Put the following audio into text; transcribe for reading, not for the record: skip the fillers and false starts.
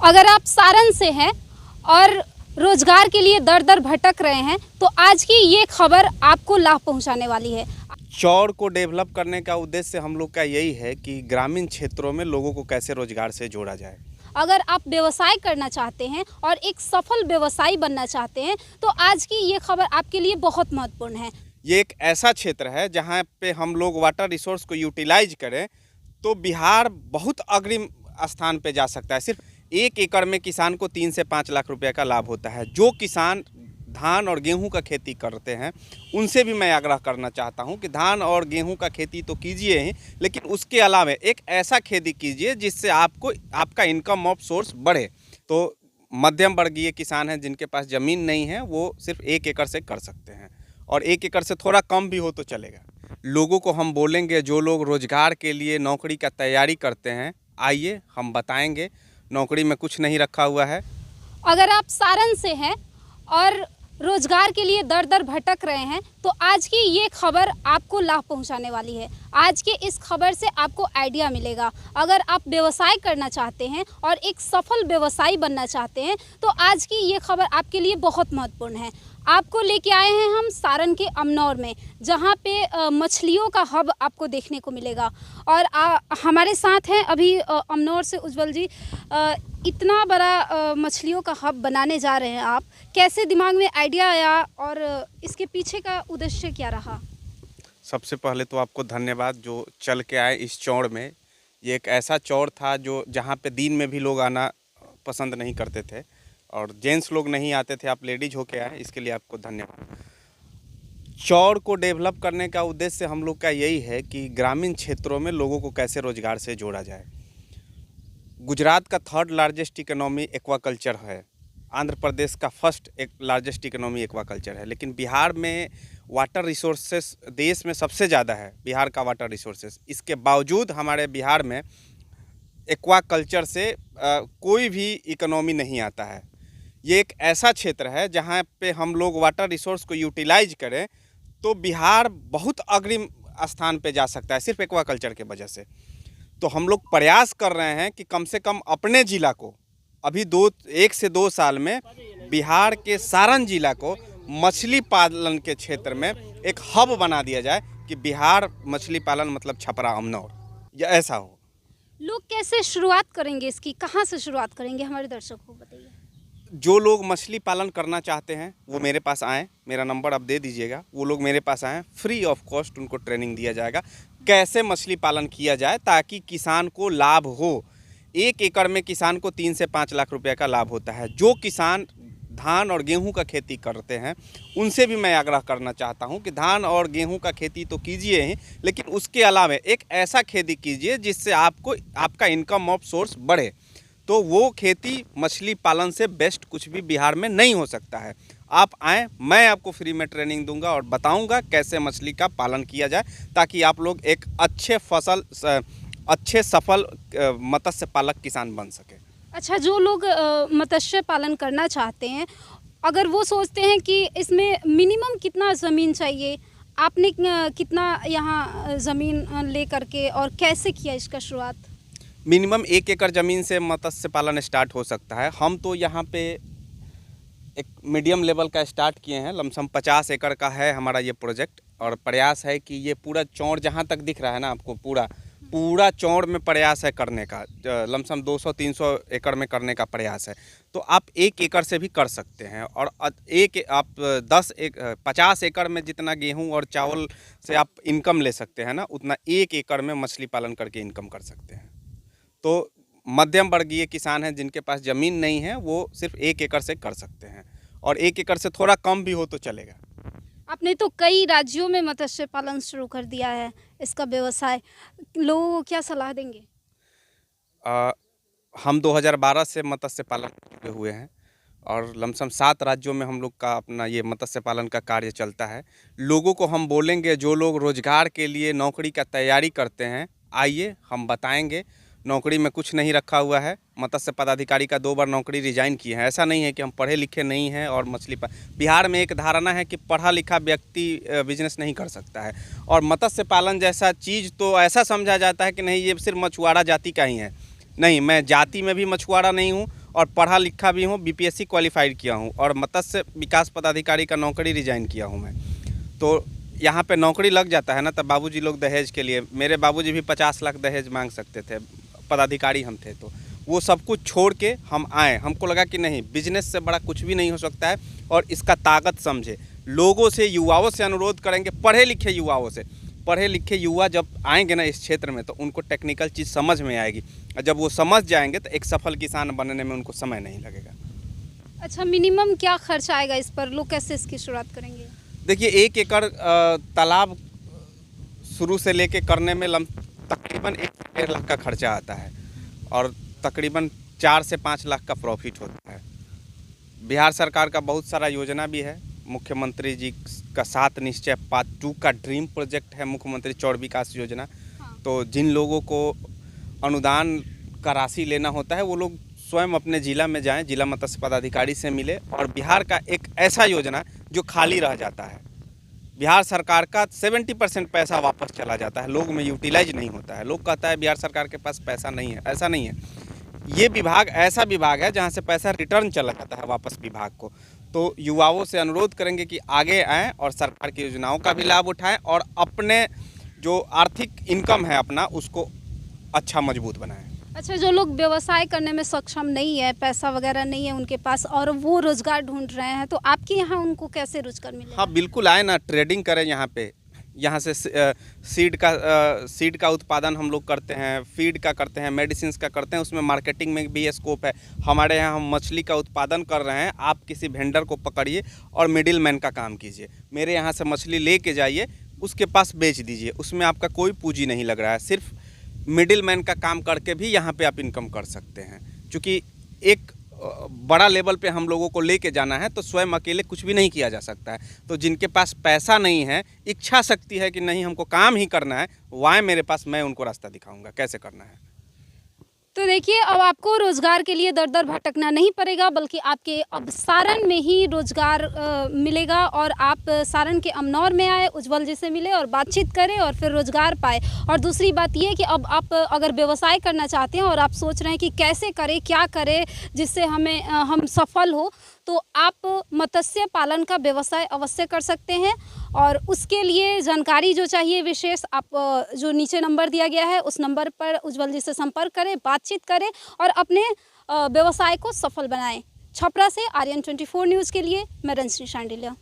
अगर आप सारण से हैं और रोजगार के लिए दर दर भटक रहे हैं तो आज की ये खबर आपको लाभ पहुंचाने वाली है। चौड़ को डेवलप करने का उद्देश्य हम लोग का यही है कि ग्रामीण क्षेत्रों में लोगों को कैसे रोजगार से जोड़ा जाए। अगर आप व्यवसाय करना चाहते हैं और एक सफल व्यवसायी बनना चाहते हैं तो आज की ये खबर आपके लिए बहुत महत्वपूर्ण है। ये एक ऐसा क्षेत्र है जहाँ पे हम लोग वाटर रिसोर्स को यूटिलाइज करें तो बिहार बहुत अग्रिम स्थान पे जा सकता है। सिर्फ 1 एकड़ में किसान को 3 से 5 लाख रुपए का लाभ होता है। जो किसान धान और गेहूं का खेती करते हैं उनसे भी मैं आग्रह करना चाहता हूं कि धान और गेहूं का खेती तो कीजिए ही, लेकिन उसके अलावा एक ऐसा खेती कीजिए जिससे आपका इनकम ऑफ सोर्स बढ़े। तो मध्यम वर्गीय किसान हैं जिनके पास ज़मीन नहीं है वो सिर्फ 1 एकड़ से कर सकते हैं, और 1 एकड़ से थोड़ा कम भी हो तो चलेगा। लोगों को हम बोलेंगे, जो लोग रोजगार के लिए नौकरी का तैयारी करते हैं, आइए हम बताएंगे, नौकरी में कुछ नहीं रखा हुआ है। अगर आप सारण से हैं और रोजगार के लिए दर दर भटक रहे हैं तो आज की ये खबर आपको लाभ पहुंचाने वाली है। आज के इस खबर से आपको आइडिया मिलेगा। अगर आप व्यवसाय करना चाहते हैं और एक सफल व्यवसायी बनना चाहते हैं तो आज की ये खबर आपके लिए बहुत महत्वपूर्ण है। आपको लेके आए हैं हम सारण के अमनौर में, जहाँ पे मछलियों का हब आपको देखने को मिलेगा। और हमारे साथ हैं अभी अमनौर से उज्जवल जी। इतना बड़ा मछलियों का हब बनाने जा रहे हैं आप, कैसे दिमाग में आइडिया आया और इसके पीछे का उद्देश्य क्या रहा? सबसे पहले तो आपको धन्यवाद जो चल के आए इस चौड़ में। ये एक ऐसा चौड़ था जो जहाँ पे दिन में भी लोग आना पसंद नहीं करते थे और जेंट्स लोग नहीं आते थे, आप लेडीज होके आए, इसके लिए आपको धन्यवाद। चौड़ को डेवलप करने का उद्देश्य हम लोग का यही है कि ग्रामीण क्षेत्रों में लोगों को कैसे रोजगार से जोड़ा जाए। गुजरात का 3rd लार्जेस्ट इकोनॉमी एक्वाकल्चर है, आंध्र प्रदेश का 1st लार्जेस्ट इकोनॉमी एक्वाकल्चर है, लेकिन बिहार में वाटर रिसोर्सेस देश में सबसे ज़्यादा है, बिहार का वाटर रिसोर्सेस। इसके बावजूद हमारे बिहार में एक्वाकल्चर से कोई भी इकोनॉमी नहीं आता है। ये एक ऐसा क्षेत्र है जहाँ पे हम लोग वाटर रिसोर्स को यूटिलाइज करें तो बिहार बहुत अग्रिम स्थान पे जा सकता है, सिर्फ एक्वाकल्चर के वजह से। तो हम लोग प्रयास कर रहे हैं कि कम से कम अपने ज़िला को अभी 1 से 2 साल में बिहार के सारण जिला को मछली पालन के क्षेत्र में एक हब बना दिया जाए कि बिहार मछली पालन मतलब छपरा अमनौर या ऐसा हो। लोग कैसे शुरुआत करेंगे इसकी, कहाँ से शुरुआत करेंगे, हमारे दर्शकों को बताइए। जो लोग मछली पालन करना चाहते हैं वो मेरे पास आएँ, मेरा नंबर आप दे दीजिएगा, वो लोग मेरे पास आएँ, फ्री ऑफ कॉस्ट उनको ट्रेनिंग दिया जाएगा कैसे मछली पालन किया जाए ताकि किसान को लाभ हो। 1 एकड़ में किसान को 3 से 5 लाख रुपए का लाभ होता है। जो किसान धान और गेहूं का खेती करते हैं उनसे भी मैं आग्रह करना चाहता हूं कि धान और गेहूं का खेती तो कीजिए ही, लेकिन उसके अलावा एक ऐसा खेती कीजिए जिससे आपका इनकम ऑफ सोर्स बढ़े। तो वो खेती मछली पालन से बेस्ट कुछ भी बिहार में नहीं हो सकता है। आप आएँ, मैं आपको फ्री में ट्रेनिंग दूंगा और बताऊंगा कैसे मछली का पालन किया जाए ताकि आप लोग एक अच्छे सफल मत्स्य पालक किसान बन सके। अच्छा, जो लोग मत्स्य पालन करना चाहते हैं, अगर वो सोचते हैं कि इसमें मिनिमम कितना ज़मीन चाहिए, आपने कितना यहाँ ज़मीन ले करके और कैसे किया इसका शुरुआत? मिनिमम 1 एकड़ ज़मीन से मत्स्य पालन स्टार्ट हो सकता है। हम तो यहाँ पे एक मीडियम लेवल का स्टार्ट किए हैं, लमसम 50 एकड़ का है हमारा ये प्रोजेक्ट, और प्रयास है कि ये पूरा चौड़ जहाँ तक दिख रहा है ना आपको, पूरा चौड़ में प्रयास है करने का। लमसम 200-300 एकड़ में करने का प्रयास है। तो आप 1 एकड़ से भी कर सकते हैं, और 50 एकड़ में जितना गेहूं और चावल से आप इनकम ले सकते हैं ना, उतना 1 एकड़ में मछली पालन करके इनकम कर सकते हैं। तो मध्यम वर्गीय किसान हैं जिनके पास ज़मीन नहीं है वो सिर्फ 1 एकड़ से कर सकते हैं, और 1 एकड़ से थोड़ा कम भी हो तो चलेगा। आपने तो कई राज्यों में मत्स्य पालन शुरू कर दिया है, इसका व्यवसाय, लोगों को क्या सलाह देंगे? हम 2012 से मत्स्य पालन जुड़े हुए हैं और लमसम 7 राज्यों में हम लोग का अपना ये मत्स्य पालन का कार्य चलता है। लोगों को हम बोलेंगे, जो लोग रोजगार के लिए नौकरी का तैयारी करते हैं, आइए हम बताएंगे, नौकरी में कुछ नहीं रखा हुआ है। मत्स्य पदाधिकारी का 2 बार नौकरी रिजाइन की है। ऐसा नहीं है कि हम पढ़े लिखे नहीं हैं और बिहार में एक धारणा है कि पढ़ा लिखा व्यक्ति बिजनेस नहीं कर सकता है, और मत्स्य पालन जैसा चीज़ तो ऐसा समझा जाता है कि नहीं, ये सिर्फ मछुआरा जाति का ही है। नहीं, मैं जाति में भी मछुआरा नहीं हूँ और पढ़ा लिखा भी हूँ, बीपीएससी क्वालिफाइड किया हूँ और मत्स्य विकास पदाधिकारी का नौकरी रिजाइन किया हूँ मैं। तो यहाँ पे नौकरी लग जाता है ना, तब बाबूजी लोग दहेज के लिए, मेरे बाबूजी भी 50 लाख दहेज मांग सकते थे, पदाधिकारी हम थे, तो वो सब कुछ छोड़ के हम आए। हमको लगा कि नहीं, बिजनेस से बड़ा कुछ भी नहीं हो सकता है और इसका ताकत समझे। लोगों से, युवाओं से अनुरोध करेंगे, पढ़े लिखे युवाओं से। पढ़े लिखे युवा जब आएंगे ना इस क्षेत्र में तो उनको टेक्निकल चीज़ समझ में आएगी और जब वो समझ जाएंगे तो एक सफल किसान बनने में उनको समय नहीं लगेगा। अच्छा, मिनिमम क्या खर्च आएगा इस पर? लोग कैसे इसकी शुरुआत करेंगे? देखिए, 1 एकड़ तालाब शुरू से लेके करने में तकरीबन 1 से 1.5 लाख का खर्चा आता है और तकरीबन 4 से 5 लाख का प्रॉफिट होता है। बिहार सरकार का बहुत सारा योजना भी है, मुख्यमंत्री जी का 7 निश्चय पार्ट 2 का ड्रीम प्रोजेक्ट है मुख्यमंत्री चौड़ विकास योजना। हाँ। तो जिन लोगों को अनुदान का राशि लेना होता है वो लोग स्वयं अपने ज़िला में जाएं, जिला मत्स्य पदाधिकारी से मिले। और बिहार का एक ऐसा योजना जो खाली रह जाता है, बिहार सरकार का 70% पैसा वापस चला जाता है, लोग में यूटिलाइज नहीं होता है। लोग कहता है बिहार सरकार के पास पैसा नहीं है, ऐसा नहीं है। ये विभाग ऐसा विभाग है जहाँ से पैसा रिटर्न चला जाता है वापस विभाग को। तो युवाओं से अनुरोध करेंगे कि आगे आएँ और सरकार की योजनाओं का भी लाभ उठाएं और अपने जो आर्थिक इनकम है अपना उसको अच्छा मजबूत बनाएं। अच्छा, जो लोग व्यवसाय करने में सक्षम नहीं है, पैसा वगैरह नहीं है उनके पास और वो रोजगार ढूंढ रहे हैं, तो आपके यहाँ उनको कैसे रोजगार मिलेगा? हाँ बिल्कुल, आए ना, ट्रेडिंग करें यहाँ पे। यहाँ से सीड का उत्पादन हम लोग करते हैं, फीड का करते हैं, मेडिसिन का करते हैं, उसमें मार्केटिंग में भी स्कोप है। हमारे यहाँ हम मछली का उत्पादन कर रहे हैं, आप किसी वेंडर को पकड़िए और मिडिल मैन का काम कीजिए। मेरे यहाँ से मछली ले के जाइए, उसके पास बेच दीजिए, उसमें आपका कोई पूंजी नहीं लग रहा है। सिर्फ मिडिल मैन का काम करके भी यहाँ पे आप इनकम कर सकते हैं। क्योंकि एक बड़ा लेवल पे हम लोगों को लेके जाना है तो स्वयं अकेले कुछ भी नहीं किया जा सकता है। तो जिनके पास पैसा नहीं है, इच्छा शक्ति है कि नहीं हमको काम ही करना है, वो आए मेरे पास, मैं उनको रास्ता दिखाऊंगा कैसे करना है। तो देखिए, अब आपको रोजगार के लिए दर दर भटकना नहीं पड़ेगा, बल्कि आपके अब सारण में ही रोजगार मिलेगा और आप सारण के अमनौर में आए, उज्जवल जी से मिले और बातचीत करें और फिर रोजगार पाए। और दूसरी बात ये कि अब आप अगर व्यवसाय करना चाहते हैं और आप सोच रहे हैं कि कैसे करें, क्या करें जिससे हम सफल हो, तो आप मत्स्य पालन का व्यवसाय अवश्य कर सकते हैं। और उसके लिए जानकारी जो चाहिए विशेष, आप जो नीचे नंबर दिया गया है उस नंबर पर उज्जवल जी से संपर्क करें, बातचीत करें और अपने व्यवसाय को सफल बनाएं। छपरा से आर्यन 24 न्यूज़ के लिए मैं रंजनी शांडिल्या।